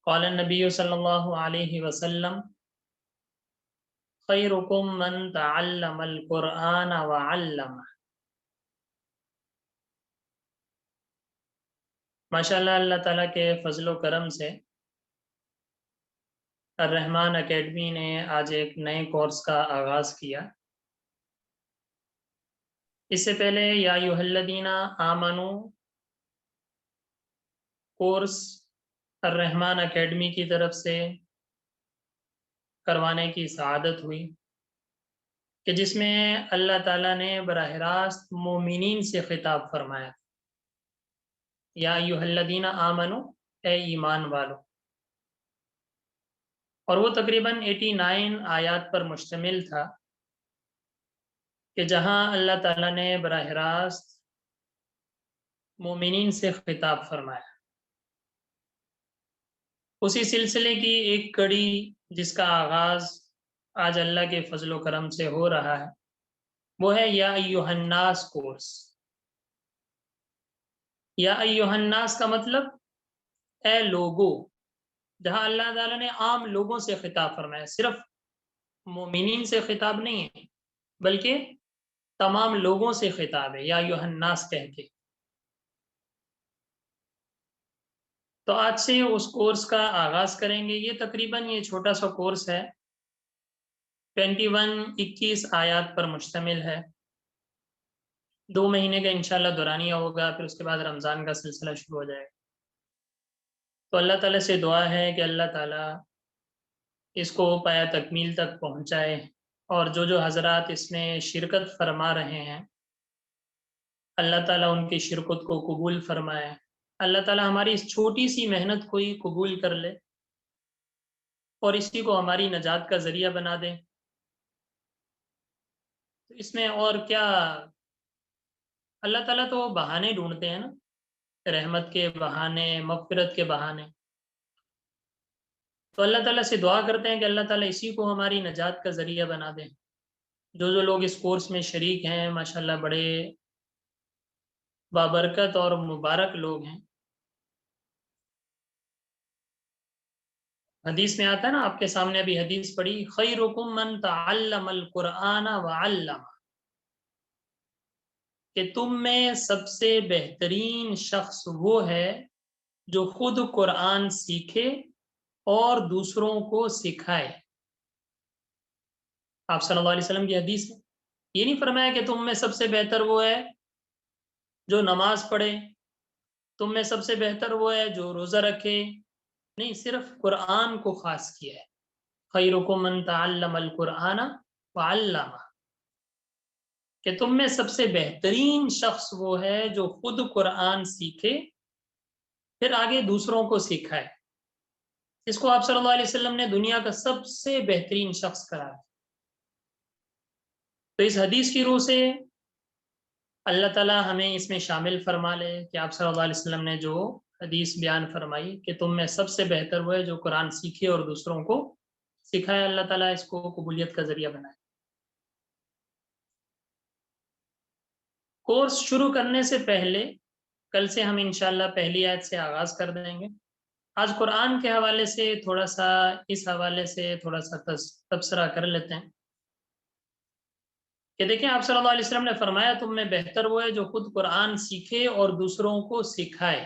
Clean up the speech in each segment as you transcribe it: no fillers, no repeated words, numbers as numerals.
قال النبی صلی اللہ علیہ وسلم خیرکم من تعلم القرآن وعلمہ۔ ماشاءاللہ اللہ تعالیٰ کے فضل و کرم سے الرحمن اکیڈمی نے آج ایک نئے کورس کا آغاز کیا۔ اس سے پہلے یا ایھا الذین آمنو کورس الرحمن اکیڈمی کی طرف سے کروانے کی سعادت ہوئی کہ جس میں اللہ تعالیٰ نے براہ راست مومنین سے خطاب فرمایا، یا ایھا الذین آمنو، اے ایمان والو، اور وہ تقریباً 89 آیات پر مشتمل تھا کہ جہاں اللہ تعالیٰ نے براہ راست مومنین سے خطاب فرمایا۔ اسی سلسلے کی ایک کڑی جس کا آغاز آج اللہ کے فضل و کرم سے ہو رہا ہے وہ ہے یا ایھا الناس کورس۔ یا ایھا الناس کا مطلب اے لوگو، جہاں اللہ تعالیٰ نے عام لوگوں سے خطاب فرمایا، صرف مومنین سے خطاب نہیں ہے بلکہ تمام لوگوں سے خطاب ہے، یا ایھا الناس کہہ کے۔ تو آج سے اس کورس کا آغاز کریں گے۔ یہ تقریباً یہ چھوٹا سا کورس ہے، 21 آیات پر مشتمل ہے۔ 2 مہینے کا انشاءاللہ دورانیہ ہوگا، پھر اس کے بعد رمضان کا سلسلہ شروع ہو جائے گا۔ تو اللہ تعالیٰ سے دعا ہے کہ اللہ تعالیٰ اس کو پایا تکمیل تک پہنچائے، اور جو حضرات اس میں شرکت فرما رہے ہیں اللہ تعالیٰ ان کی شرکت کو قبول فرمائے۔ اللہ تعالیٰ ہماری اس چھوٹی سی محنت کو ہی قبول کر لے اور اسی کو ہماری نجات کا ذریعہ بنا دے۔ تو اس میں اور کیا، اللہ تعالیٰ تو بہانے ڈھونڈتے ہیں نا، رحمت کے بہانے، مغفرت کے بہانے۔ تو اللہ تعالیٰ سے دعا کرتے ہیں کہ اللہ تعالیٰ اسی کو ہماری نجات کا ذریعہ بنا دیں۔ جو لوگ اس کورس میں شریک ہیں ماشاءاللہ بڑے بابرکت اور مبارک لوگ ہیں۔ حدیث میں آتا ہے نا، آپ کے سامنے ابھی حدیث پڑھی، خیرکم من تعلم القرآن وعلمہ، کہ تم میں سب سے بہترین شخص وہ ہے جو خود قرآن سیکھے اور دوسروں کو سکھائے۔ آپ صلی اللہ علیہ وسلم کی حدیث ہے، یہ نہیں فرمایا کہ تم میں سب سے بہتر وہ ہے جو نماز پڑھے، تم میں سب سے بہتر وہ ہے جو روزہ رکھے، نہیں، صرف قرآن کو خاص کیا ہے۔ خیرکم من تعلم القرآن وعلمہ، کہ تم میں سب سے بہترین شخص وہ ہے جو خود قرآن سیکھے پھر آگے دوسروں کو سکھائے۔ اس کو آپ صلی اللہ علیہ وسلم نے دنیا کا سب سے بہترین شخص قرار دیا۔ تو اس حدیث کی روح سے اللہ تعالیٰ ہمیں اس میں شامل فرما لے کہ آپ صلی اللہ علیہ وسلم نے جو حدیث بیان فرمائی کہ تم میں سب سے بہتر وہ ہے جو قرآن سیکھے اور دوسروں کو سکھائے، اللہ تعالیٰ اس کو قبولیت کا ذریعہ بنائے۔ کورس شروع کرنے سے پہلے کل سے ہم انشاءاللہ پہلی آیت سے آغاز کر دیں گے۔ آج قرآن کے حوالے سے تھوڑا سا، اس حوالے سے تھوڑا سا تبصرہ کر لیتے ہیں کہ دیکھیں آپ صلی اللہ علیہ وسلم نے فرمایا تم میں بہتر وہ ہے جو خود قرآن سیکھے اور دوسروں کو سکھائے۔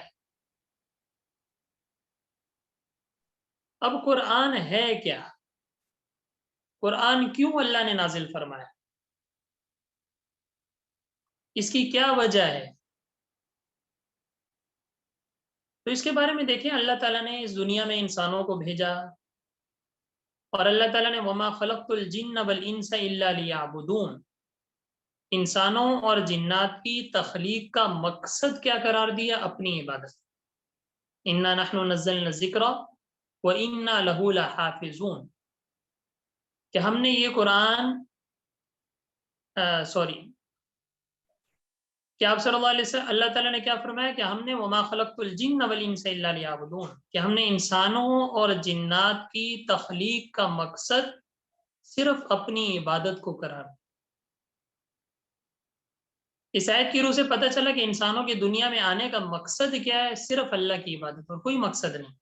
اب قرآن ہے کیا؟ قرآن کیوں اللہ نے نازل فرمایا؟ اس کی کیا وجہ ہے؟ تو اس کے بارے میں دیکھیں، اللہ تعالیٰ نے اس دنیا میں انسانوں کو بھیجا، اور اللہ تعالیٰ نے وَمَا خَلَقْتُ الْجِنَّ وَالْإِنسَ إِلَّا لِيَعْبُدُونَ، انسانوں اور جنات کی تخلیق کا مقصد کیا قرار دیا؟ اپنی عبادت۔ اِنَّا نَحْنُ نَزَّلْنَا الذِّكْرَ وَإِنَّا لَهُ لَحَافِظُونَ، کہ ہم نے یہ قرآن کہ آپ صلی اللہ علیہ وسلم، اللہ تعالیٰ نے کیا فرمایا کہ ہم نے وَمَا خَلَقْتُ الْجِنَّ وَالْإِنسَ إِلَّا لِيَعْبُدُونَ، کہ ہم نے انسانوں اور جنات کی تخلیق کا مقصد صرف اپنی عبادت کو قرار دیا۔ اس آیت کی روح سے پتہ چلا کہ انسانوں کی دنیا میں آنے کا مقصد کیا ہے؟ صرف اللہ کی عبادت، اور کوئی مقصد نہیں۔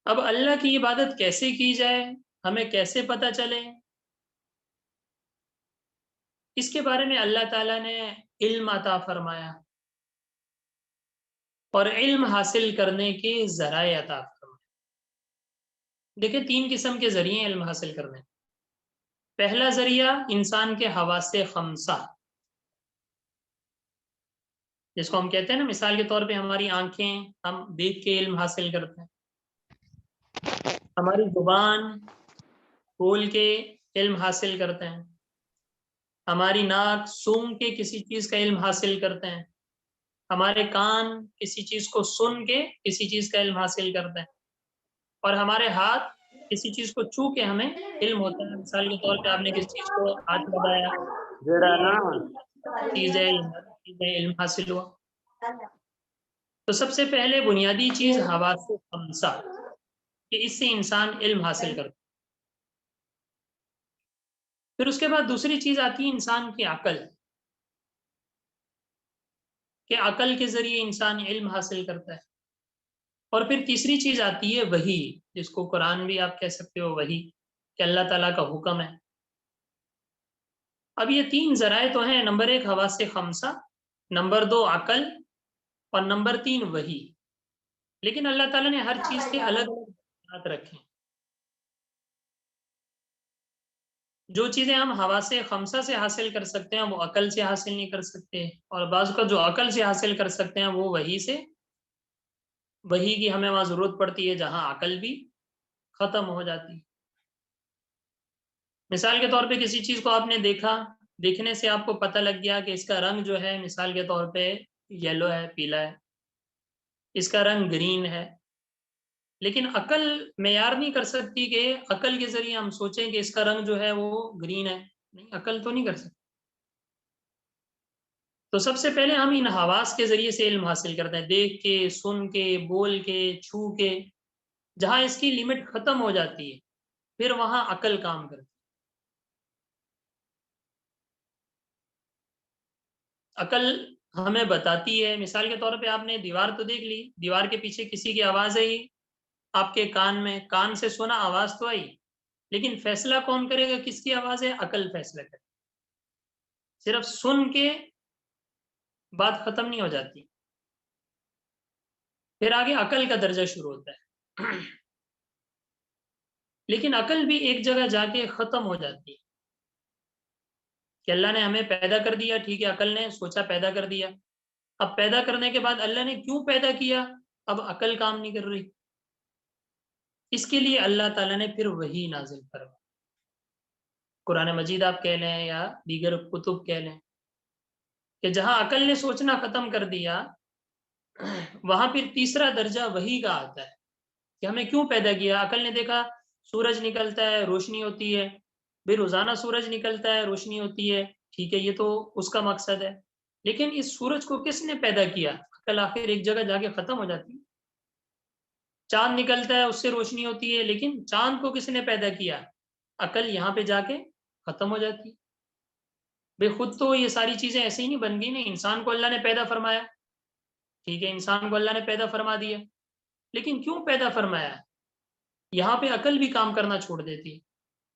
اب اللہ کی عبادت کیسے کی جائے، ہمیں کیسے پتہ چلے، اس کے بارے میں اللہ تعالیٰ نے علم عطا فرمایا اور علم حاصل کرنے کے ذرائع عطا فرمائے۔ دیکھیں 3 قسم کے ذریعے علم حاصل کرنے۔ پہلا ذریعہ انسان کے حواس خمسہ، جس کو ہم کہتے ہیں نا، مثال کے طور پہ ہماری آنکھیں، ہم دیکھ کے علم حاصل کرتے ہیں، ہماری زبان بول کے علم حاصل کرتے ہیں، ہماری ناک سونگھ کے کسی چیز کا علم حاصل کرتے ہیں، ہمارے کان کسی چیز کو سن کے کسی چیز کا علم حاصل کرتے ہیں، اور ہمارے ہاتھ کسی چیز کو چھو کے ہمیں علم ہوتا ہے۔ مثال کے طور پہ آپ نے کسی چیز کو ہاتھ لگایا، چیز ہے علم حاصل ہوا۔ تو سب سے پہلے بنیادی چیز حواس خمسہ، کہ اس سے انسان علم حاصل کرتا ہے۔ پھر اس کے بعد دوسری چیز آتی ہے انسان کی عقل، کہ عقل کے ذریعے انسان علم حاصل کرتا ہے۔ اور پھر تیسری چیز آتی ہے وحی، جس کو قرآن بھی آپ کہہ سکتے ہو وحی، کہ اللہ تعالیٰ کا حکم ہے۔ اب یہ 3 ذرائع تو ہیں، نمبر 1 حواس خمسہ، نمبر 2 عقل، اور نمبر 3 وحی۔ لیکن اللہ تعالیٰ نے ہر چیز کے الگ الگ رکھے ہیں۔ جو چیزیں ہم حواس خمسہ سے حاصل کر سکتے ہیں وہ عقل سے حاصل نہیں کر سکتے، اور بعض کا جو عقل سے حاصل کر سکتے ہیں وہ وحی سے، وحی کی ہمیں وہاں ضرورت پڑتی ہے جہاں عقل بھی ختم ہو جاتی ہے۔ مثال کے طور پہ کسی چیز کو آپ نے دیکھا، دیکھنے سے آپ کو پتہ لگ گیا کہ اس کا رنگ جو ہے مثال کے طور پہ یلو ہے، پیلا ہے، اس کا رنگ گرین ہے، لیکن عقل معیار نہیں کر سکتی کہ عقل کے ذریعے ہم سوچیں کہ اس کا رنگ جو ہے وہ گرین ہے، نہیں، عقل تو نہیں کر سکتی۔ تو سب سے پہلے ہم ان حواس کے ذریعے سے علم حاصل کرتے ہیں، دیکھ کے، سن کے، بول کے، چھو کے، جہاں اس کی لمٹ ختم ہو جاتی ہے پھر وہاں عقل کام کرتی ہے۔ عقل ہمیں بتاتی ہے، مثال کے طور پہ آپ نے دیوار تو دیکھ لی، دیوار کے پیچھے کسی کی آواز آئی آپ کے کان میں، کان سے سنا، آواز تو آئی، لیکن فیصلہ کون کرے گا کس کی آواز ہے؟ عقل فیصلہ کرے۔ صرف سن کے بات ختم نہیں ہو جاتی، پھر آگے عقل کا درجہ شروع ہوتا ہے، لیکن عقل بھی ایک جگہ جا کے ختم ہو جاتی ہے، کہ اللہ نے ہمیں پیدا کر دیا، ٹھیک ہے، عقل نے سوچا پیدا کر دیا، اب پیدا کرنے کے بعد اللہ نے کیوں پیدا کیا، اب عقل کام نہیں کر رہی، اس کے لیے اللہ تعالیٰ نے پھر وحی نازل کروائی، قرآن مجید آپ کہہ لیں یا دیگر کتب کہہ لیں، کہ جہاں عقل نے سوچنا ختم کر دیا وہاں پھر تیسرا درجہ وحی کا آتا ہے، کہ ہمیں کیوں پیدا کیا۔ عقل نے دیکھا سورج نکلتا ہے، روشنی ہوتی ہے، بھئی روزانہ سورج نکلتا ہے، روشنی ہوتی ہے، ٹھیک ہے، یہ تو اس کا مقصد ہے، لیکن اس سورج کو کس نے پیدا کیا؟ عقل آخر ایک جگہ جا کے ختم ہو جاتی ہے۔ چاند نکلتا ہے، اس سے روشنی ہوتی ہے، لیکن چاند کو کس نے پیدا کیا؟ عقل یہاں پہ جا کے ختم ہو جاتی ہے۔ بھئی خود تو یہ ساری چیزیں ایسے ہی نہیں بن گئی، نہیں، انسان کو اللہ نے پیدا فرمایا، ٹھیک ہے، انسان کو اللہ نے پیدا فرما دیا، لیکن کیوں پیدا فرمایا؟ یہاں پہ عقل بھی کام کرنا چھوڑ دیتی ہے۔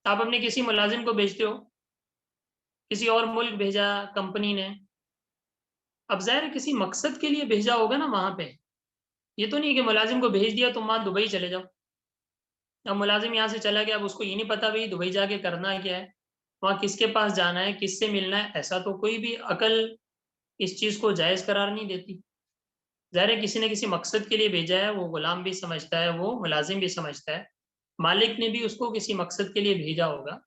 آپ اپنے کسی ملازم کو بھیجتے ہو، کسی اور ملک بھیجا کمپنی نے، اب ظاہر ہے کسی مقصد کے لیے بھیجا ہوگا نا وہاں پہ، یہ تو نہیں کہ ملازم کو بھیج دیا تم وہاں دبئی چلے جاؤ، اب ملازم یہاں سے چلا گیا، اب اس کو یہ نہیں پتا بھائی دبئی جا کے کرنا کیا ہے، وہاں کس کے پاس جانا ہے، کس سے ملنا ہے، ایسا تو کوئی بھی عقل اس چیز کو جائز قرار نہیں دیتی۔ ظاہر ہے کسی نے کسی مقصد کے لیے بھیجا ہے، وہ غلام بھی سمجھتا ہے، وہ ملازم بھی سمجھتا ہے، مالک نے بھی اس کو کسی مقصد کے لیے بھیجا ہوگا۔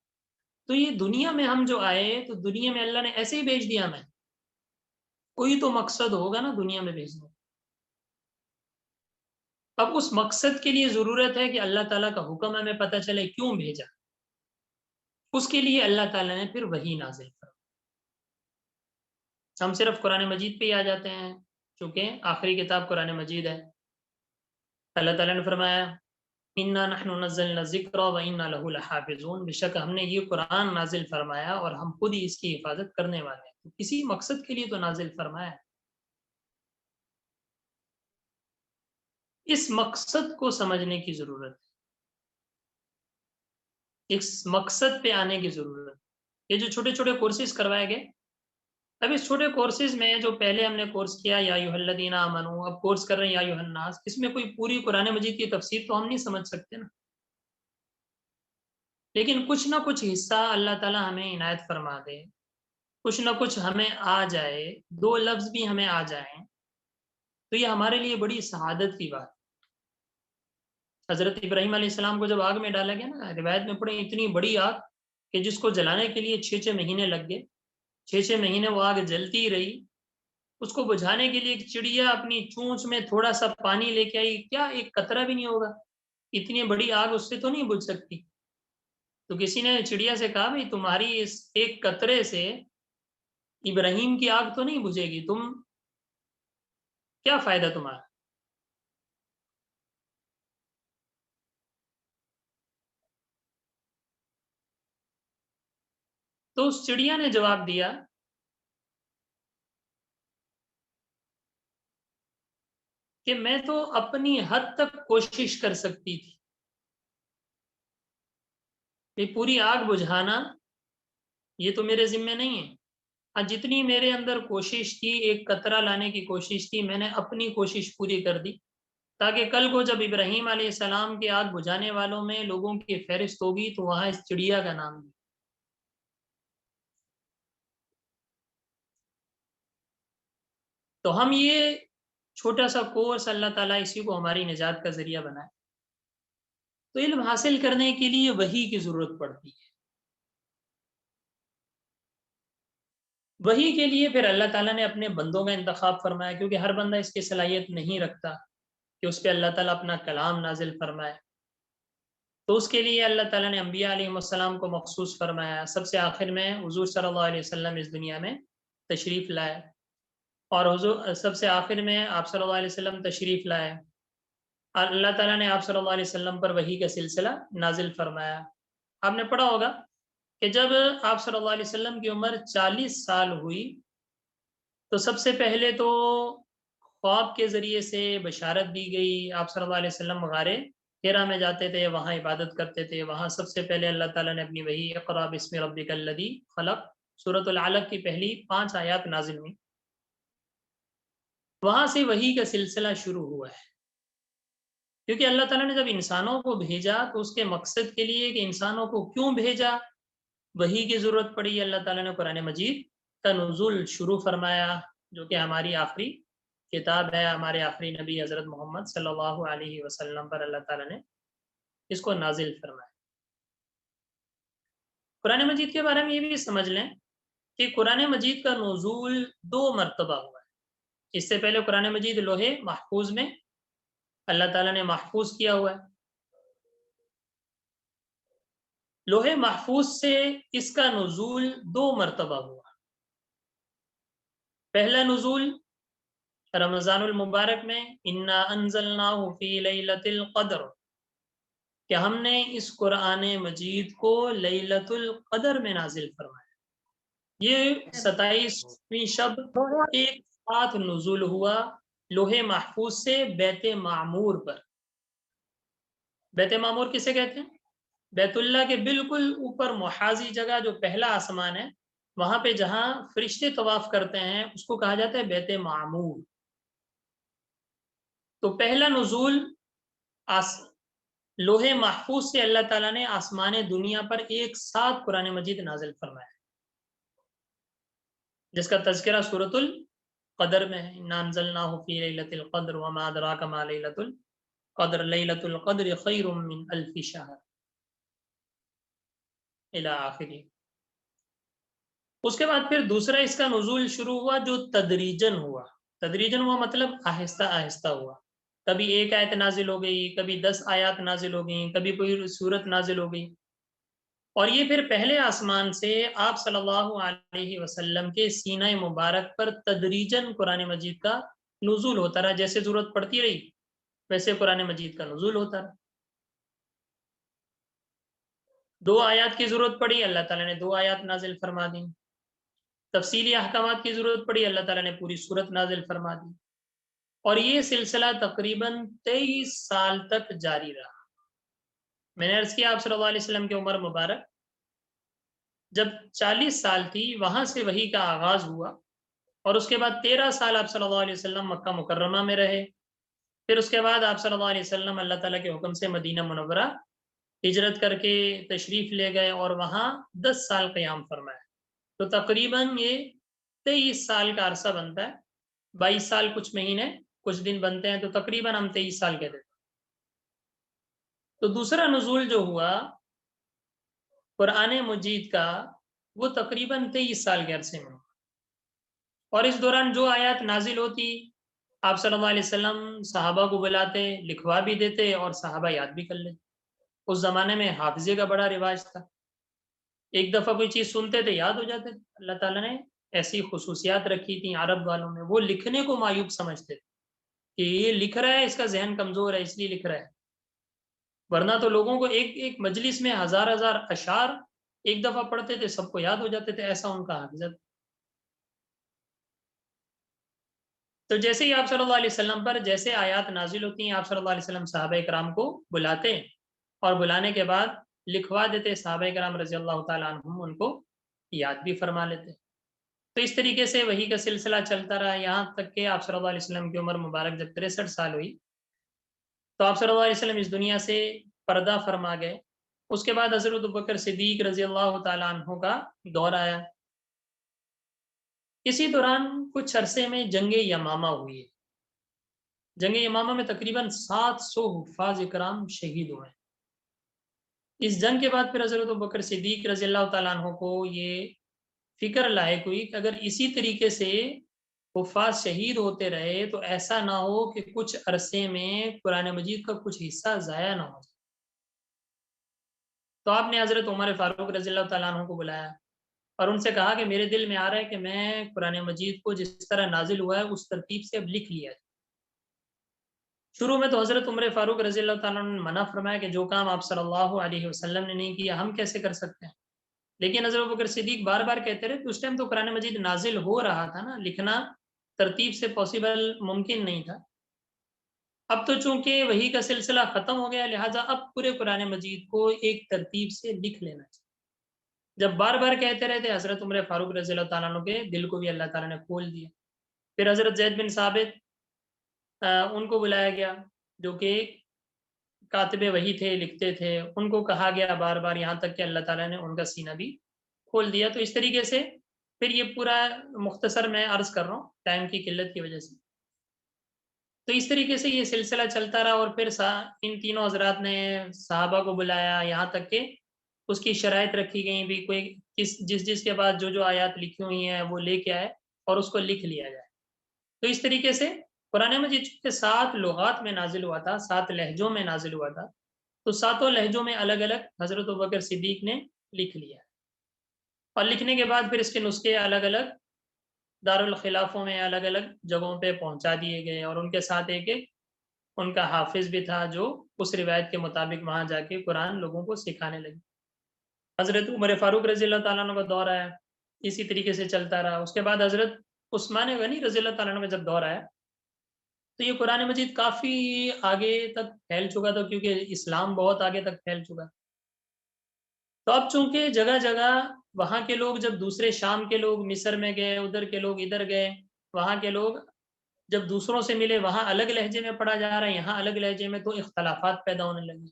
تو یہ دنیا میں ہم جو آئے تو دنیا میں اللہ نے ایسے ہی بھیج دیا ہمیں، کوئی تو مقصد ہوگا نا دنیا میں بھیجنا۔ اب اس مقصد کے لیے ضرورت ہے کہ اللہ تعالیٰ کا حکم ہمیں پتہ چلے کیوں بھیجا، اس کے لیے اللہ تعالیٰ نے پھر وحی نازل کر۔ ہم صرف قرآن مجید پہ ہی آ جاتے ہیں، چونکہ آخری کتاب قرآن مجید ہے۔ اللہ تعالیٰ نے فرمایا اِنَّا نَحْنُ نَزَّلْنَا الذِّكْرَ وَإِنَّا لَهُ لَحَافِظُونَ، بے شک ہم نے یہ قرآن نازل فرمایا اور ہم خود ہی اس کی حفاظت کرنے والے ہیں، تو کسی مقصد کے لیے تو نازل فرمایا ہے۔ اس مقصد کو سمجھنے کی ضرورت ہے، اس مقصد پہ آنے کی ضرورت ہے۔ یہ جو چھوٹے چھوٹے کورسز کروائے گئے، اب اس چھوٹے کورسز میں جو پہلے ہم نے کورس کیا یا ایھا الذین آمنو، اب کورس کر رہے ہیں یا ایھا الناس، اس میں کوئی پوری قرآن مجید کی تفسیر تو ہم نہیں سمجھ سکتے نا، لیکن کچھ نہ کچھ حصہ اللہ تعالیٰ ہمیں عنایت فرما دے، کچھ نہ کچھ ہمیں آ جائے، 2 لفظ بھی ہمیں آ جائیں، تو یہ ہمارے لیے بڑی سعادت کی بات۔ حضرت ابراہیم علیہ السلام کو جب آگ میں ڈالا گیا نا، روایت میں پڑھیں اتنی بڑی آگ کہ جس کو جلانے کے لیے 6 مہینے لگ گئے، 6 مہینے وہ آگ جلتی رہی، اس کو بجھانے کے لیے ایک چڑیا اپنی چونچ میں تھوڑا سا پانی لے کے آئی، کیا ایک قطرہ بھی نہیں ہوگا، اتنی بڑی آگ اس سے تو نہیں بجھ سکتی۔ تو کسی نے چڑیا سے کہا بھائی تمہاری اس ایک قطرے سے ابراہیم کی آگ تو نہیں بجھے گی، تم کیا فائدہ تمہارا؟ تو اس چڑیا نے جواب دیا کہ میں تو اپنی حد تک کوشش کر سکتی تھی، یہ پوری آگ بجھانا یہ تو میرے ذمہ نہیں ہے، ہاں جتنی میرے اندر کوشش تھی، ایک قطرہ لانے کی کوشش تھی، میں نے اپنی کوشش پوری کر دی، تاکہ کل کو جب ابراہیم علیہ السلام کی آگ بجھانے والوں میں لوگوں کی فہرست ہوگی تو وہاں اس چڑیا کا نام بھی۔ تو ہم یہ چھوٹا سا کورس اللہ تعالیٰ اسی کو ہماری نجات کا ذریعہ بنائے، تو علم حاصل کرنے کے لیے وحی کی ضرورت پڑتی ہے، وحی کے لیے پھر اللہ تعالیٰ نے اپنے بندوں کا انتخاب فرمایا، کیونکہ ہر بندہ اس کی صلاحیت نہیں رکھتا کہ اس پہ اللہ تعالیٰ اپنا کلام نازل فرمائے، تو اس کے لیے اللہ تعالیٰ نے انبیاء علیہ السلام کو مخصوص فرمایا، سب سے آخر میں حضور صلی اللہ علیہ وسلم اس دنیا میں تشریف لائے، اور حضور سب سے آخر میں آپ صلی اللہ علیہ وسلم تشریف لائے، اللہ تعالیٰ نے آپ صلی اللہ علیہ وسلم پر وحی کا سلسلہ نازل فرمایا۔ آپ نے پڑھا ہوگا کہ جب آپ صلی اللہ علیہ وسلم کی عمر 40 سال ہوئی تو سب سے پہلے تو خواب کے ذریعے سے بشارت دی گئی، آپ صلی اللہ علیہ وسلم غار حرا میں جاتے تھے، وہاں عبادت کرتے تھے، وہاں سب سے پہلے اللہ تعالیٰ نے اپنی وحی اقرأ بسم ربک الذی خلق سورۃ العلق کی پہلی 5 آیات نازل ہوئی، وہاں سے وحی کا سلسلہ شروع ہوا ہے، کیونکہ اللہ تعالیٰ نے جب انسانوں کو بھیجا تو اس کے مقصد کے لیے کہ انسانوں کو کیوں بھیجا، وحی کی ضرورت پڑی، اللہ تعالیٰ نے قرآن مجید کا نزول شروع فرمایا، جو کہ ہماری آخری کتاب ہے، ہمارے آخری نبی حضرت محمد صلی اللہ علیہ وسلم پر اللہ تعالیٰ نے اس کو نازل فرمایا۔ قرآن مجید کے بارے میں یہ بھی سمجھ لیں کہ قرآن مجید کا نزول 2 مرتبہ ہوا ہے، اس سے پہلے قرآن مجید لوح محفوظ میں اللہ تعالیٰ نے محفوظ کیا ہوا ہے، لوح محفوظ سے اس کا نزول 2 مرتبہ ہوا، پہلا نزول رمضان المبارک میں انا انزلناہ فی لیلۃ القدر، کہ ہم نے اس قرآن مجید کو لیلۃ القدر میں نازل فرمایا، یہ 27ویں شب ایک ساتھ نزول ہوا لوح محفوظ سے بیت معمور پر۔ بیت معمور کسے کہتے ہیں؟ بیت اللہ کے بالکل اوپر محاذی جگہ جو پہلا آسمان ہے، وہاں پہ جہاں فرشتے طواف کرتے ہیں اس کو کہا جاتا ہے بیت معمور۔ تو پہلا نزول لوح محفوظ سے اللہ تعالیٰ نے آسمان دنیا پر ایک ساتھ قرآن مجید نازل فرمایا، جس کا تذکرہ سورۃ القدر میں ہے، انا انزلناہ فی لیلۃ القدر وما ادراک ما لیلۃ القدر لیلۃ القدر خیر من الف شہر الی آخری۔ اس کے بعد پھر دوسرا اس کا نزول شروع ہوا جو تدریجن ہوا، تدریجن ہوا مطلب آہستہ آہستہ ہوا، کبھی 1 آیت نازل ہو گئی، کبھی 10 آیات نازل ہو گئی، کبھی کوئی سورت نازل ہو گئی، اور یہ پھر پہلے آسمان سے آپ صلی اللہ علیہ وسلم کے سینہ مبارک پر تدریجن قرآن مجید کا نزول ہوتا رہا، جیسے ضرورت پڑتی رہی ویسے قرآن مجید کا نزول ہوتا رہا۔ 2 آیات کی ضرورت پڑی، اللہ تعالیٰ نے 2 آیات نازل فرما دی، تفصیلی احکامات کی ضرورت پڑی، اللہ تعالیٰ نے پوری سورت نازل فرما دی، اور یہ سلسلہ تقریباً 23 سال تک جاری رہا۔ میں نے عرض کیا آپ صلی اللہ علیہ وسلم کی عمر مبارک جب 40 سال تھی وہاں سے وحی کا آغاز ہوا، اور اس کے بعد 13 سال آپ صلی اللہ علیہ وسلم مکہ مکرمہ میں رہے۔ پھر اس کے بعد آپ صلی اللہ علیہ وسلم اللہ تعالیٰ کے حکم سے مدینہ منورہ ہجرت کر کے تشریف لے گئے اور وہاں 10 سال قیام فرمایا۔ تو تقریباً یہ 23 سال کا عرصہ بنتا ہے، 22 سال کچھ مہینے کچھ دن بنتے ہیں، تو تقریباً ہم 23 سال کہتے ہیں۔ تو دوسرا نزول جو ہوا قرآن مجید کا، وہ تقریباً 23 سال کے عرصے میں، اور اس دوران جو آیات نازل ہوتی آپ صلی اللہ علیہ وسلم صحابہ کو بلاتے، لکھوا بھی دیتے اور صحابہ یاد بھی کر لیتے۔ اس زمانے میں حافظے کا بڑا رواج تھا، ایک دفعہ کوئی چیز سنتے تھے یاد ہو جاتے تھے۔ اللہ تعالیٰ نے ایسی خصوصیات رکھی تھیں عرب والوں میں، وہ لکھنے کو معیوب سمجھتے تھے کہ یہ لکھ رہا ہے اس کا ذہن کمزور ہے اس لیے لکھ رہا ہے، ورنہ تو لوگوں کو ایک ایک مجلس میں ہزار ہزار اشعار ایک دفعہ پڑھتے تھے، سب کو یاد ہو جاتے تھے، ایسا ان کا حافظہ تھا۔ تو جیسے ہی آپ صلی اللہ علیہ وسلم پر جیسے آیات نازل ہوتی ہیں، آپ صلی اللہ علیہ وسلم صحابہ کرام کو بلاتے، اور بلانے کے بعد لکھوا دیتے، صحابہ کرام رضی اللہ تعالیٰ عنہم ان کو یاد بھی فرما لیتے۔ تو اس طریقے سے وحی کا سلسلہ چلتا رہا، یہاں تک کہ آپ صلی اللہ علیہ وسلم کی عمر مبارک جب 63 سال ہوئی تو آپ صلی اللہ علیہ وسلم اس دنیا سے پردہ فرما گئے۔ اس کے بعد حضرت ابوبکر صدیق رضی اللہ تعالیٰ عنہ کا دور آیا۔ اسی دوران کچھ عرصے میں جنگ یمامہ ہوئی ہے۔ جنگ یمامہ میں تقریباً 700 حفاظ اکرام شہید ہوئے ہیں۔ اس جنگ کے بعد پھر حضرت ابوبکر صدیق رضی اللہ تعالیٰ عنہ کو یہ فکر لاحق ہوئی کہ اگر اسی طریقے سے حفاظ شہید ہوتے رہے تو ایسا نہ ہو کہ کچھ عرصے میں قرآن مجید کا کچھ حصہ ضائع نہ ہو جائے۔ تو آپ نے حضرت عمر فاروق رضی اللہ تعالیٰ عنہ کو بلایا اور ان سے کہا کہ میرے دل میں آ رہا ہے کہ میں قرآن مجید کو جس طرح نازل ہوا ہے اس ترتیب سے اب لکھ لیا جائے۔ شروع میں تو حضرت عمر فاروق رضی اللہ تعالیٰ عنہ نے منع فرمایا کہ جو کام آپ صلی اللہ علیہ وسلم نے نہیں کیا ہم کیسے کر سکتے ہیں، لیکن حضرت ابوبکر صدیق بار بار کہتے رہے، تو اس ٹائم تو قرآن مجید نازل ہو رہا تھا نا، لکھنا ترتیب سے پاسبل ممکن نہیں تھا۔ اب تو چونکہ وحی کا سلسلہ ختم ہو گیا، لہٰذا اب پورے قرآن مجید کو ایک ترتیب سے لکھ لینا چاہیے۔ جب بار بار کہتے رہے تھے حضرت عمر فاروق رضی اللہ تعالیٰ عنہ کے دل کو بھی اللہ تعالیٰ نے کھول دیا۔ پھر حضرت زید بن ثابت ان کو بلایا گیا جو کہ کاتب وحی تھے، لکھتے تھے، ان کو کہا گیا بار بار، یہاں تک کہ اللہ تعالیٰ نے ان کا سینہ بھی کھول دیا۔ تو اس طریقے سے پھر یہ پورا مختصر میں عرض کر رہا ہوں ٹائم کی قلت کی وجہ سے۔ تو اس طریقے سے یہ سلسلہ چلتا رہا، اور پھر ان تینوں حضرات نے صحابہ کو بلایا، یہاں تک کہ اس کی شرائط رکھی گئی بھی کوئی جس کے بعد جو آیات لکھی ہوئی ہیں وہ لے کے آئے اور اس کو لکھ لیا جائے۔ تو اس طریقے سے قرآن مجید کے 7 لغات میں نازل ہوا تھا، 7 لہجوں میں نازل ہوا تھا، تو 7 لہجوں میں الگ الگ حضرت ابوبکر صدیق نے لکھ لیا، اور لکھنے کے بعد پھر اس کے نسخے الگ الگ دارالخلافوں میں الگ الگ جگہوں پہ پہنچا دیے گئے، اور ان کے ساتھ ایک ایک ان کا حافظ بھی تھا جو اس روایت کے مطابق وہاں جا کے قرآن لوگوں کو سکھانے لگے۔ حضرت عمر فاروق رضی اللہ تعالیٰ عنہ کا دور آیا، اسی طریقے سے چلتا رہا۔ اس کے بعد حضرت عثمان غنی رضی اللہ تعالیٰ عنہ کا جب دور آیا تو یہ قرآن مجید کافی آگے تک پھیل چکا تھا، کیونکہ اسلام بہت آگے تک پھیل چکا۔ تو اب چونکہ جگہ جگہ وہاں کے لوگ جب دوسرے شام کے لوگ مصر میں گئے، ادھر کے لوگ ادھر گئے، وہاں کے لوگ جب دوسروں سے ملے، وہاں الگ لہجے میں پڑھا جا رہا ہے، یہاں الگ لہجے میں، تو اختلافات پیدا ہونے لگے۔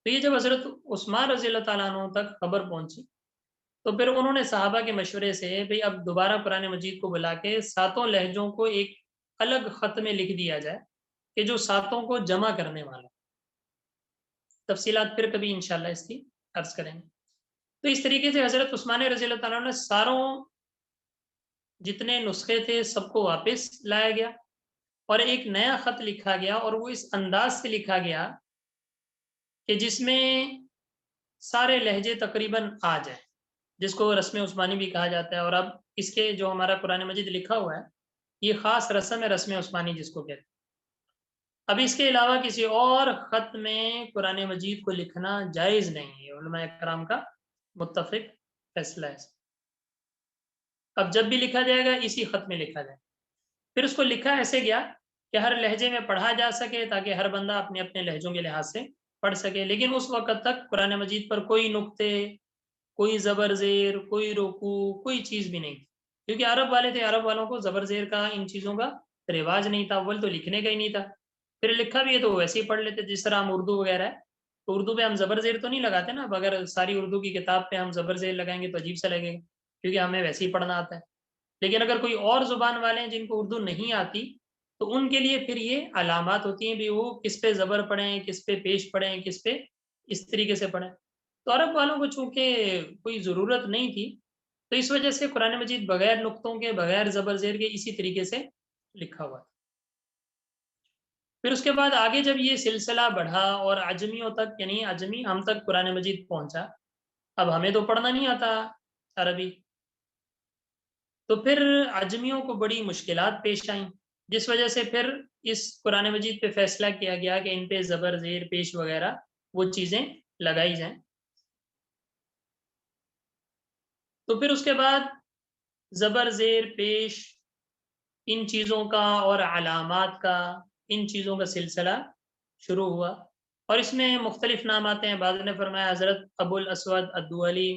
تو یہ جب حضرت عثمان رضی اللہ تعالیٰ عنہ تک خبر پہنچی تو پھر انہوں نے صحابہ کے مشورے سے بھئی اب دوبارہ قرآن مجید کو بلا کے 7 لہجوں کو ایک الگ خط میں لکھ دیا جائے کہ جو 7 کو جمع کرنے والا۔ تفصیلات پھر کبھی انشاءاللہ اس کی عرض کریں گے۔ تو اس طریقے سے حضرت عثمان رضی اللہ تعالیٰ عنہ نے ساروں جتنے نسخے تھے سب کو واپس لایا گیا، اور ایک نیا خط لکھا گیا، اور وہ اس انداز سے لکھا گیا کہ جس میں سارے لہجے تقریباً آ جائیں، جس کو رسم عثمانی بھی کہا جاتا ہے۔ اور اب اس کے جو ہمارا قرآن مجید لکھا ہوا ہے یہ خاص رسم ہے، رسم عثمانی جس کو کہتے ہیں۔ اب اس کے علاوہ کسی اور خط میں قرآن مجید کو لکھنا جائز نہیں ہے، علماء کرام کا متفق فیصلہ ہے۔ اب جب بھی لکھا جائے گا اسی خط میں لکھا جائے۔ پھر اس کو لکھا ایسے گیا کہ ہر لہجے میں پڑھا جا سکے تاکہ ہر بندہ اپنے اپنے لہجوں کے لحاظ سے پڑھ سکے، لیکن اس وقت تک قرآن مجید پر کوئی نقطے، کوئی زبر زیر، کوئی رکوع، کوئی چیز بھی نہیں تھی، کیونکہ عرب والے تھے، عرب والوں کو زبر زیر کا، ان چیزوں کا رواج نہیں تھا، اول تو لکھنے کا ہی نہیں تھا، پھر لکھا بھی ہے تو ویسے ہی پڑھ لیتے جس طرح ہم اردو وغیرہ ہے، تو اردو پہ ہم زبر زیر تو نہیں لگاتے نا، اب اگر ساری اردو کی کتاب پہ ہم زبر زیر لگائیں گے تو عجیب سا لگے گا، کیونکہ ہمیں ویسے ہی پڑھنا آتا ہے، لیکن اگر کوئی اور زبان والے ہیں جن کو اردو نہیں آتی تو ان کے لیے پھر یہ علامات ہوتی ہیں بھی وہ کس پہ زبر پڑھیں، کس پہ پیش پڑھیں، کس پہ اس طریقے سے پڑھیں، تو عرب والوں کو چونکہ کوئی ضرورت نہیں تھی تو اس وجہ سے قرآن مجید بغیر نقطوں کے، بغیر زبر زیر کے اسی طریقے سے لکھا ہوا تھا۔ پھر اس کے بعد آگے جب یہ سلسلہ بڑھا اور عجمیوں تک، یعنی عجمی ہم تک قرآن مجید پہنچا، اب ہمیں تو پڑھنا نہیں آتا عربی، تو پھر عجمیوں کو بڑی مشکلات پیش آئیں، جس وجہ سے پھر اس قرآن مجید پہ فیصلہ کیا گیا کہ ان پہ زبر زیر پیش وغیرہ وہ چیزیں لگائی جائیں۔ تو پھر اس کے بعد زبر زیر پیش ان چیزوں کا اور علامات کا، ان چیزوں کا سلسلہ شروع ہوا، اور اس میں مختلف نام آتے ہیں، بعض نے فرمایا حضرت ابو الاسود الدؤلی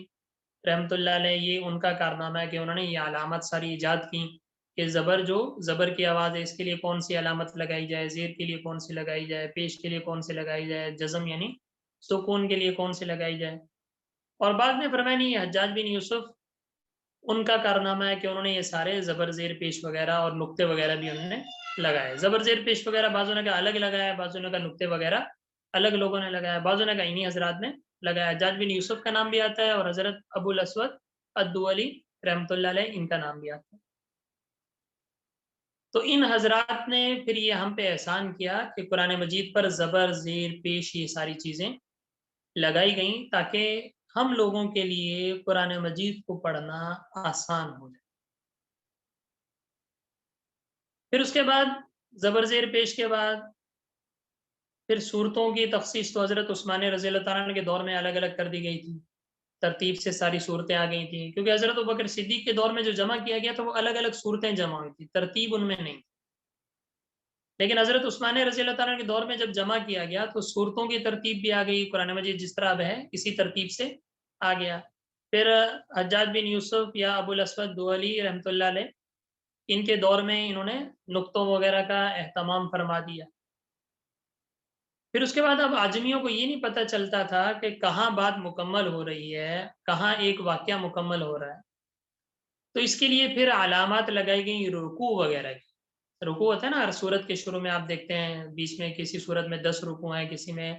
رحمۃ اللہ علیہ، یہ ان کا کارنامہ ہے کہ انہوں نے یہ علامات ساری ایجاد کی کہ زبر، جو زبر کی آواز ہے اس کے لیے کون سی علامت لگائی جائے، زیر کے لیے کون سی لگائی جائے، پیش کے لیے کون سی لگائی جائے، جزم یعنی سکون کے لیے کون سی لگائی جائے، اور بعد میں فرمایا نہیں، یہ حجاج بن یوسف ان کا کارنامہ ہے کہ انہوں نے یہ سارے زبر زیر پیش وغیرہ اور نقطے وغیرہ بھی انہوں نے لگائے، زبر زیر پیش وغیرہ بعضوں نے کا الگ لگایا، بعضوں نے کا نقطے وغیرہ الگ لوگوں نے لگایا، بعضوں نے کا انہی حضرات نے لگایا، حجاج بن یوسف کا نام بھی آتا ہے اور حضرت ابو الاسود الدؤلی رحمۃ اللہ علیہ ان کا نام بھی آتا ہے۔ تو ان حضرات نے پھر یہ ہم پہ احسان کیا کہ قرآن مجید پر زبر زیر پیش یہ ساری چیزیں لگائی گئیں تاکہ ہم لوگوں کے لیے قرآن مجید کو پڑھنا آسان ہو جائے۔ پھر اس کے بعد زبر زیر پیش کے بعد پھر صورتوں کی تخصیص تو حضرت عثمان رضی اللہ تعالیٰ عنہ کے دور میں الگ الگ کر دی گئی تھی، ترتیب سے ساری صورتیں آ گئی تھیں، کیونکہ حضرت ابوبکر صدیق کے دور میں جو جمع کیا گیا تھا وہ الگ الگ صورتیں جمع ہوئی تھی، ترتیب ان میں نہیں، لیکن حضرت عثمان رضی اللہ تعالیٰ کے دور میں جب جمع کیا گیا تو صورتوں کی ترتیب بھی آ گئی، قرآن مجید جس طرح اب ہے اسی ترتیب سے آ گیا۔ پھر حجاج بن یوسف یا ابو الاسود دؤلی رحمۃ اللہ علیہ ان کے دور میں انہوں نے نقطوں وغیرہ کا اہتمام فرما دیا۔ پھر اس کے بعد اب عجمیوں کو یہ نہیں پتہ چلتا تھا کہ کہاں بات مکمل ہو رہی ہے، کہاں ایک واقعہ مکمل ہو رہا ہے، تو اس کے لیے پھر علامات لگائی گئی رکوع وغیرہ کی۔ رکوع ہوتا ہے نا، ہر صورت کے شروع میں آپ دیکھتے ہیں بیچ میں کسی صورت میں 10 رکوع ہیں، کسی میں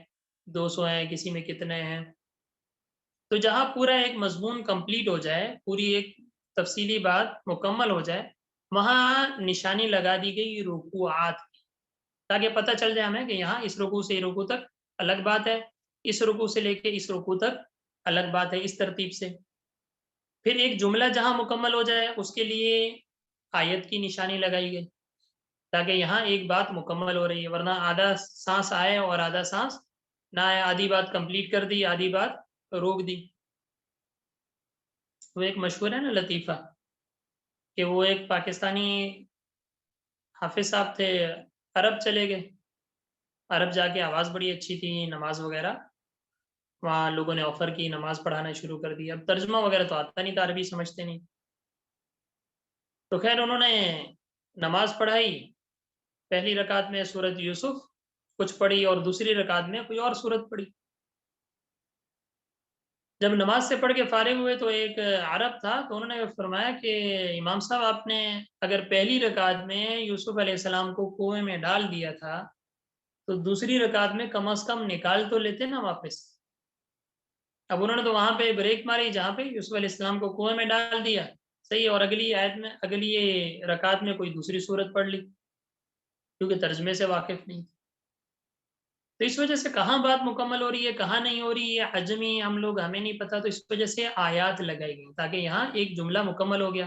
200 ہیں، کسی میں کتنے ہیں، تو جہاں پورا ایک مضمون کمپلیٹ ہو جائے، پوری ایک تفصیلی بات مکمل ہو جائے، وہاں نشانی لگا دی گئی رکوعات کی، تاکہ پتہ چل جائے ہمیں کہ یہاں اس رکوع سے یہ رکوع تک الگ بات ہے، اس رکوع سے لے کے اس رکوع تک الگ بات ہے، اس ترتیب سے۔ پھر ایک جملہ جہاں مکمل ہو جائے اس کے لیے آیت کی نشانی لگائی گئی، تاکہ یہاں ایک بات مکمل ہو رہی ہے، ورنہ آدھا سانس آئے اور آدھا سانس نہ آئے، آدھی بات کمپلیٹ کر دی، آدھی بات روک دی۔ وہ ایک مشہور ہے نا لطیفہ کہ وہ ایک پاکستانی حافظ صاحب تھے، عرب چلے گئے، عرب جا کے آواز بڑی اچھی تھی، نماز وغیرہ وہاں لوگوں نے آفر کی، نماز پڑھانا شروع کر دیا، اب ترجمہ وغیرہ تو آتا نہیں تھا، عربی سمجھتے نہیں، تو خیر انہوں نے نماز پڑھائی، پہلی رکعت میں سورۃ یوسف کچھ پڑھی اور دوسری رکعت میں کوئی اور سورت پڑھی۔ جب نماز سے پڑھ کے فارغ ہوئے تو ایک عرب تھا، تو انہوں نے فرمایا کہ امام صاحب آپ نے اگر پہلی رکعت میں یوسف علیہ السلام کو کنویں میں ڈال دیا تھا تو دوسری رکعت میں کم از کم نکال تو لیتے نا واپس۔ اب انہوں نے تو وہاں پہ بریک ماری جہاں پہ یوسف علیہ السلام کو کنویں میں ڈال دیا، صحیح، اور اگلی آیت میں اگلی رکعت میں کوئی دوسری صورت پڑھ لی، کیونکہ ترجمے سے واقف نہیں، تو اس وجہ سے کہاں بات مکمل ہو رہی ہے کہاں نہیں ہو رہی ہے، عجمی ہم لوگ ہمیں نہیں پتا، تو اس وجہ سے آیات لگائی گئی تاکہ یہاں ایک جملہ مکمل ہو گیا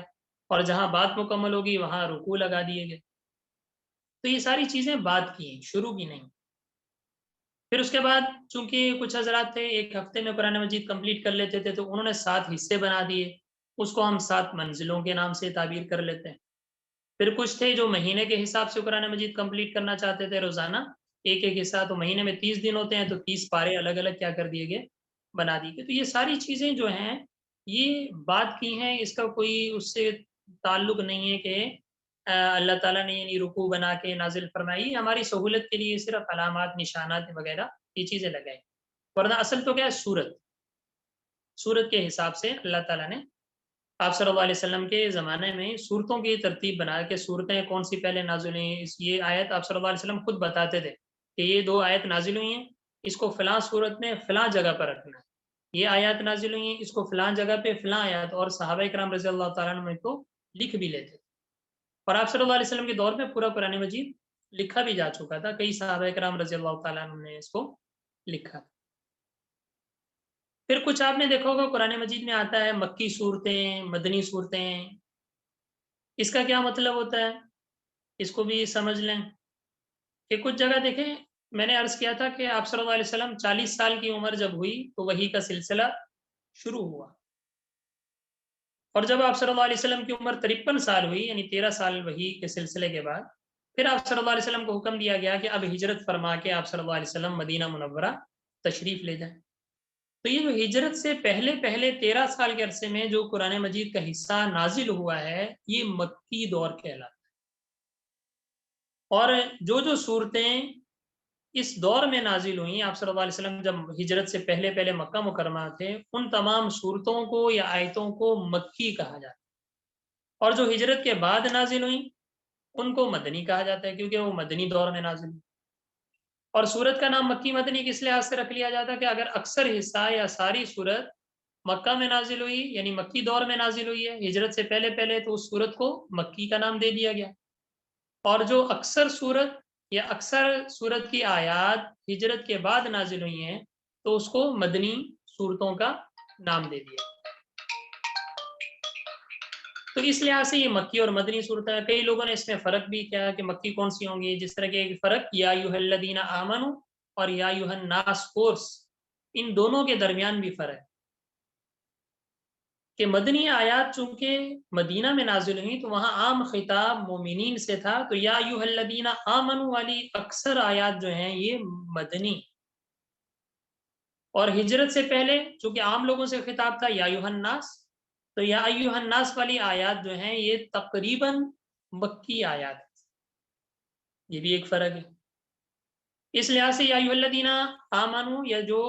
اور جہاں بات مکمل ہوگی وہاں رکوع لگا دیے گئے، تو یہ ساری چیزیں بات کی ہیں، شروع کی نہیں۔ پھر اس کے بعد چونکہ کچھ حضرات تھے ایک ہفتے میں قرآن مجید کمپلیٹ کر لیتے تھے، تو انہوں نے 7 حصے بنا دیے، اس کو ہم 7 منزلوں کے نام سے تعبیر کر لیتے ہیں۔ پھر کچھ تھے جو مہینے کے حساب سے قرآن مجید کمپلیٹ کرنا چاہتے تھے روزانہ ایک ایک حصہ، تو مہینے میں 30 دن ہوتے ہیں تو 30 پارے الگ الگ کیا کر دیے گئے، بنا دیے گئے۔ تو یہ ساری چیزیں جو ہیں یہ بات کی ہیں، اس کا کوئی اس سے تعلق نہیں ہے کہ اللہ تعالیٰ نے یعنی رکوع بنا کے نازل فرمائی، ہماری سہولت کے لیے صرف علامات نشانات وغیرہ یہ چیزیں لگائی، ورنہ اصل تو کیا ہے سورت کے حساب سے اللہ تعالیٰ نے آپ صلی اللہ علیہ وسلم کے زمانے میں صورتوں کی ترتیب بنا کے صورتیں کون سی پہلے نازل ہوئی، یہ آیت آپ صلی اللہ علیہ وسلم خود بتاتے تھے کہ یہ 2 آیت نازل ہوئی ہیں، اس کو فلاں صورت میں فلاں جگہ پر رکھنا ہے، یہ آیات نازل ہوئی ہیں، اس کو فلاں جگہ پہ فلاں آیات، اور صحابہ کرام رضی اللہ تعالیٰ عنہ کو لکھ بھی لیتے، اور آپ صلی اللہ علیہ وسلم کے دور میں پورا قرآن مجید لکھا بھی جا چکا تھا، کئی صحابہ کرام رضی اللہ تعالیٰ عنہ نے اس کو لکھا۔ پھر کچھ آپ نے دیکھا ہوگا قرآن مجید میں آتا ہے مکی صورتیں، مدنی صورتیں، اس کا کیا مطلب ہوتا ہے، اس کو بھی سمجھ لیں کہ کچھ جگہ دیکھیں، میں نے عرض کیا تھا کہ آپ صلی اللہ علیہ وسلم 40 سال کی عمر جب ہوئی تو وحی کا سلسلہ شروع ہوا، اور جب آپ صلی اللہ علیہ وسلم کی عمر 53 سال ہوئی یعنی 13 سال وحی کے سلسلے کے بعد، پھر آپ صلی اللہ علیہ وسلم کو حکم دیا گیا کہ اب ہجرت فرما کے آپ صلی اللہ علیہ وسلم مدینہ منورہ تشریف لے جائیں۔ تو یہ جو ہجرت سے پہلے 13 سال کے عرصے میں جو قرآن مجید کا حصہ نازل ہوا ہے یہ مکی دور کہلاتا ہے، اور جو صورتیں اس دور میں نازل ہوئی آپ صلی اللہ علیہ وسلم جب ہجرت سے پہلے مکہ مکرمہ تھے، ان تمام صورتوں کو یا آیتوں کو مکی کہا جاتا ہے، اور جو ہجرت کے بعد نازل ہوئی ان کو مدنی کہا جاتا ہے کیونکہ وہ مدنی دور میں نازل ہوئی۔ اور سورت کا نام مکی مدنی کس لحاظ سے رکھ لیا جاتا ہے کہ اگر اکثر حصہ یا ساری سورت مکہ میں نازل ہوئی یعنی مکی دور میں نازل ہوئی ہے ہجرت سے پہلے تو اس سورت کو مکی کا نام دے دیا گیا، اور جو اکثر سورت یا اکثر سورت کی آیات ہجرت کے بعد نازل ہوئی ہیں تو اس کو مدنی سورتوں کا نام دے دیا۔ تو اس لحاظ سے یہ مکی اور مدنی صورت ہے۔ کئی لوگوں نے اس میں فرق بھی کیا کہ مکی کون سی ہوں گی، جس طرح کے فرق یا ایھا الذین آمنوا اور یا ایھا الناس کورس، ان دونوں کے درمیان بھی فرق ہے کہ مدنی آیات چونکہ مدینہ میں نازل ہوئی تو وہاں عام خطاب مومنین سے تھا، تو یا ایھا الذین آمنوا والی اکثر آیات جو ہیں یہ مدنی، اور ہجرت سے پہلے چونکہ عام لوگوں سے خطاب تھا یا ایھا الناس، تو یا ایھا الناس والی آیات جو ہیں یہ تقریباً مکی آیات ہیں، یہ بھی ایک فرق ہے۔ اس لحاظ سے یا ایھا الذین آمنوا یا جو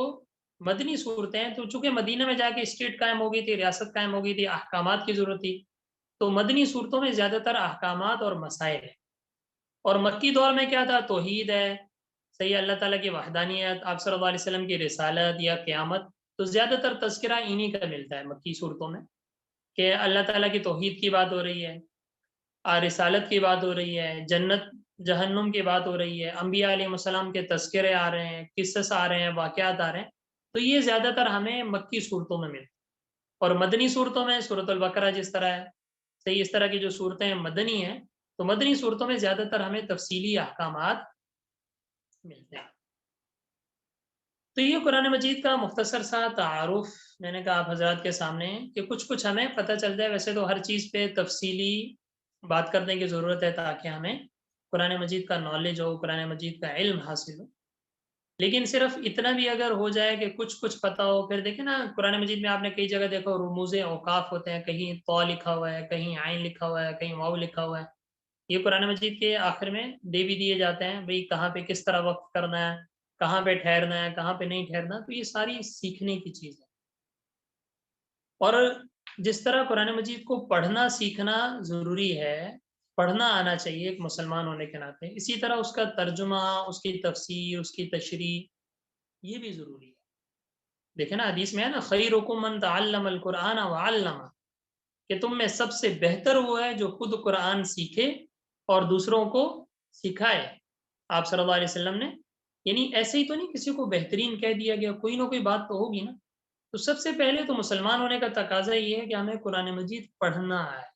مدنی صورتیں ہیں تو چونکہ مدینہ میں جا کے اسٹیٹ قائم ہو گئی تھی، ریاست قائم ہو گئی تھی، احکامات کی ضرورت تھی، تو مدنی صورتوں میں زیادہ تر احکامات اور مسائل ہیں، اور مکی دور میں کیا تھا، توحید ہے، صحیح، اللہ تعالیٰ کی وحدانیت، آپ صلی اللہ علیہ وسلم کی رسالت یا قیامت، تو زیادہ تر تذکرہ انہی کا ملتا ہے مکی صورتوں میں کہ اللہ تعالیٰ کی توحید کی بات ہو رہی ہے، رسالت کی بات ہو رہی ہے، جنت جہنم کی بات ہو رہی ہے، انبیاء علیہ السلام کے تذکرے آ رہے ہیں، قصص آ رہے ہیں، واقعات آ رہے ہیں، تو یہ زیادہ تر ہمیں مکی صورتوں میں ملتے ہیں، اور مدنی صورتوں میں سورۃ البقرہ جس طرح ہے، صحیح، اس طرح کی جو صورتیں مدنی ہیں تو مدنی صورتوں میں زیادہ تر ہمیں تفصیلی احکامات ملتے ہیں۔ تو یہ قرآن مجید کا مختصر سا تعارف میں نے کہا آپ حضرات کے سامنے کہ کچھ ہمیں پتہ چل جائے، ویسے تو ہر چیز پہ تفصیلی بات کرنے کی ضرورت ہے تاکہ ہمیں قرآن مجید کا نالج ہو، قرآن مجید کا علم حاصل ہو، لیکن صرف اتنا بھی اگر ہو جائے کہ کچھ پتہ ہو، پھر دیکھیں نا قرآن مجید میں آپ نے کئی جگہ دیکھو رموز اوقاف ہوتے ہیں، کہیں تو لکھا ہوا ہے، کہیں عین لکھا ہوا ہے، کہیں واو لکھا ہوا ہے، یہ قرآن مجید کے آخر میں دے بھی دیے جاتے ہیں، بھئی کہاں پہ کس طرح وقت کرنا ہے، کہاں پہ ٹھہرنا ہے، کہاں پہ نہیں ٹھہرنا، تو یہ ساری سیکھنے کی چیز ہے، اور جس طرح قرآن مجید کو پڑھنا سیکھنا ضروری ہے، پڑھنا آنا چاہیے ایک مسلمان ہونے کے ناطے، اسی طرح اس کا ترجمہ، اس کی تفسیر، اس کی تشریح یہ بھی ضروری ہے۔ دیکھیں نا حدیث میں ہے نا خیرکم من تعلم القرآن وعلمہ، کہ تم میں سب سے بہتر وہ ہے جو خود قرآن سیکھے اور دوسروں کو سکھائے، آپ صلی اللہ علیہ وسلم نے یعنی ایسے ہی تو نہیں کسی کو بہترین کہہ دیا گیا، کوئی نہ کوئی بات تو ہوگی نا، تو سب سے پہلے تو مسلمان ہونے کا تقاضا یہ ہے کہ ہمیں قرآن مجید پڑھنا ہے۔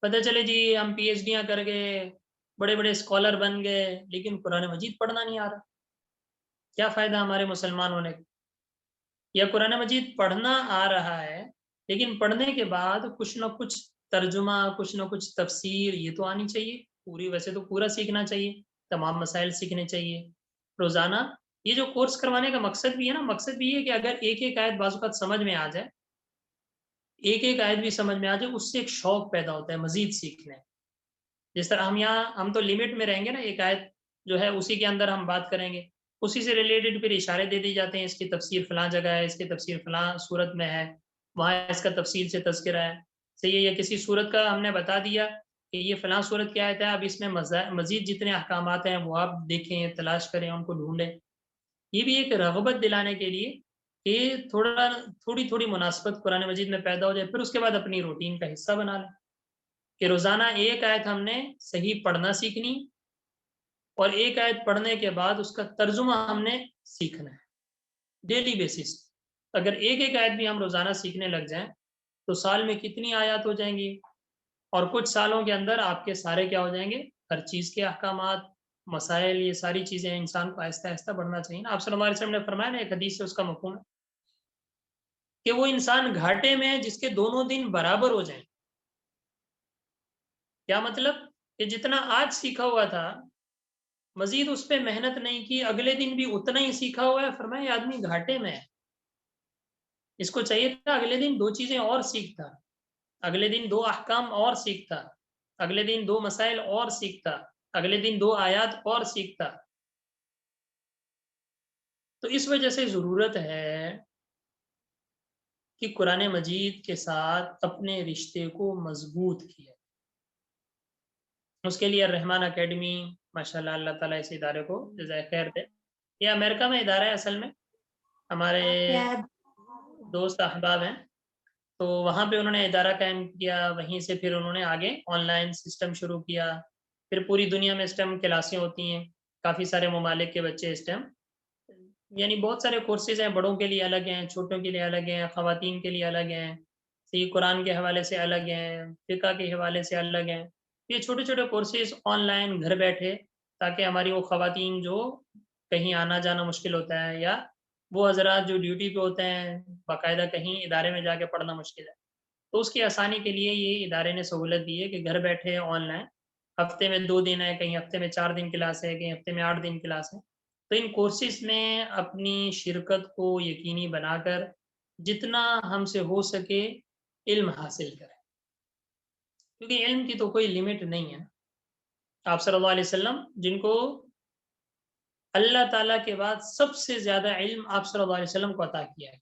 پتہ چلے جی ہم پی ایچ ڈیاں کر گئے، بڑے بڑے اسکالر بن گئے، لیکن قرآن مجید پڑھنا نہیں آ رہا، کیا فائدہ ہمارے مسلمان ہونے کا؟ یا قرآن مجید پڑھنا آ رہا ہے لیکن پڑھنے کے بعد کچھ نہ کچھ ترجمہ، کچھ نہ کچھ تفسیر یہ تو آنی چاہیے پوری، ویسے تو پورا سیکھنا چاہیے، تمام مسائل سیکھنے چاہیے روزانہ۔ یہ جو کورس کروانے کا مقصد بھی ہے نا، مقصد بھی یہ کہ اگر ایک ایک آیت بعض اوقات سمجھ میں آ جائے، ایک ایک آیت بھی سمجھ میں آ جائے، اس سے ایک شوق پیدا ہوتا ہے مزید سیکھنے۔ جس طرح ہم تو لمٹ میں رہیں گے نا، ایک آیت جو ہے اسی کے اندر ہم بات کریں گے، اسی سے ریلیٹڈ پھر اشارے دے دی جاتے ہیں، اس کی تفسیر فلاں جگہ ہے، اس کی تفسیر فلاں صورت میں ہے، وہاں اس کا تفصیل سے تذکرہ ہے، صحیح ہے، یا کسی صورت کا ہم نے بتا دیا کہ یہ فلاں صورت کی آیت ہے، اب اس میں مزید جتنے احکامات ہیں وہ آپ دیکھیں، تلاش کریں، ان کو ڈھونڈیں۔ یہ بھی ایک رغبت دلانے کے لیے کہ تھوڑی تھوڑی مناسبت قرآن مجید میں پیدا ہو جائے، پھر اس کے بعد اپنی روٹین کا حصہ بنا لیں کہ روزانہ ایک آیت ہم نے صحیح پڑھنا سیکھنی، اور ایک آیت پڑھنے کے بعد اس کا ترجمہ ہم نے سیکھنا ہے ڈیلی بیسس۔ اگر ایک ایک آیت بھی ہم روزانہ سیکھنے لگ جائیں تو سال میں کتنی آیات ہو جائیں گی، اور کچھ سالوں کے اندر آپ کے سارے کیا ہو جائیں گے، ہر چیز کے احکامات، مسائل، یہ ساری چیزیں انسان کو آہستہ آہستہ بڑھنا چاہیے نا۔ آپ صلی اللہ علیہ وسلم نے فرمایا نا ایک حدیث سے اس کا مفہوم ہے کہ وہ انسان گھاٹے میں ہے جس کے دونوں دن برابر ہو جائیں۔ کیا مطلب؟ کہ جتنا آج سیکھا ہوا تھا مزید اس پہ محنت نہیں کی، اگلے دن بھی اتنا ہی سیکھا ہوا ہے، فرمایا یہ آدمی گھاٹے میں ہے، اس کو چاہیے تھا اگلے دن 2 چیزیں اور سیکھتا، اگلے دن 2 احکام اور سیکھتا، اگلے دن 2 مسائل اور سیکھتا، اگلے دن 2 آیات اور سیکھتا۔ تو اس وجہ سے ضرورت ہے کہ قرآن مجید کے ساتھ اپنے رشتے کو مضبوط کیا۔ اس کے لیے الرحمن اکیڈمی، ماشاءاللہ، اللہ تعالیٰ اس ادارے کو جزائے خیر دے۔ یہ امریکہ میں ادارہ ہے اصل میں، ہمارے دوست احباب ہیں، تو وہاں پہ انہوں نے ادارہ قائم کیا، وہیں سے پھر انہوں نے آگے آن لائن سسٹم شروع کیا، پھر پوری دنیا میں اس ٹائم کلاسیں ہوتی ہیں، کافی سارے ممالک کے بچے اس ٹائم، یعنی بہت سارے کورسز ہیں، بڑوں کے لیے الگ ہیں، چھوٹوں کے لیے الگ ہیں، خواتین کے لیے الگ ہیں، صحیح قرآن کے حوالے سے الگ ہیں، فقہ کے حوالے سے الگ ہیں۔ یہ چھوٹے چھوٹے کورسز آن لائن گھر بیٹھے، تاکہ ہماری وہ خواتین جو کہیں آنا جانا مشکل ہوتا ہے، یا وہ حضرات جو ڈیوٹی پہ ہوتے ہیں، باقاعدہ کہیں ادارے میں جا کے پڑھنا مشکل ہے، تو اس کی آسانی کے لیے یہ ادارے نے سہولت دی ہے کہ گھر بیٹھے آن لائن ہفتے میں 2 دن ہے، کہیں ہفتے میں 4 دن کلاس ہے، کہیں ہفتے میں 8 دن کلاس ہے، تو ان کورسز میں اپنی شرکت کو یقینی بنا کر جتنا ہم سے ہو سکے علم حاصل کریں، کیونکہ علم کی تو کوئی لمٹ نہیں ہے۔ آپ صلی اللہ علیہ وسلم جن کو اللہ تعالیٰ کے بعد سب سے زیادہ علم آپ صلی اللہ علیہ وسلم کو عطا کیا ہے،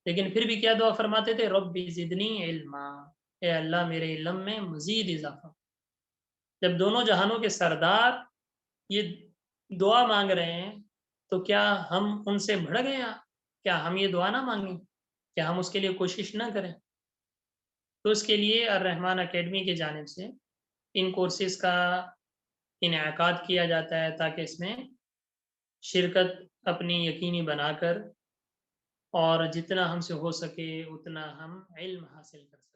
لیکن پھر بھی کیا دعا فرماتے تھے، رب زدنی علما، اے اللہ میرے علم میں مزید اضافہ۔ جب دونوں جہانوں کے سردار یہ دعا مانگ رہے ہیں تو کیا ہم ان سے بڑھ گئے ہیں؟ کیا ہم یہ دعا نہ مانگیں؟ کیا ہم اس کے لیے کوشش نہ کریں؟ تو اس کے لیے الرحمن اکیڈمی کی جانب سے ان کورسز کا انعقاد کیا جاتا ہے، تاکہ اس میں شرکت اپنی یقینی بنا کر اور جتنا ہم سے ہو سکے اتنا ہم علم حاصل کر سکیں۔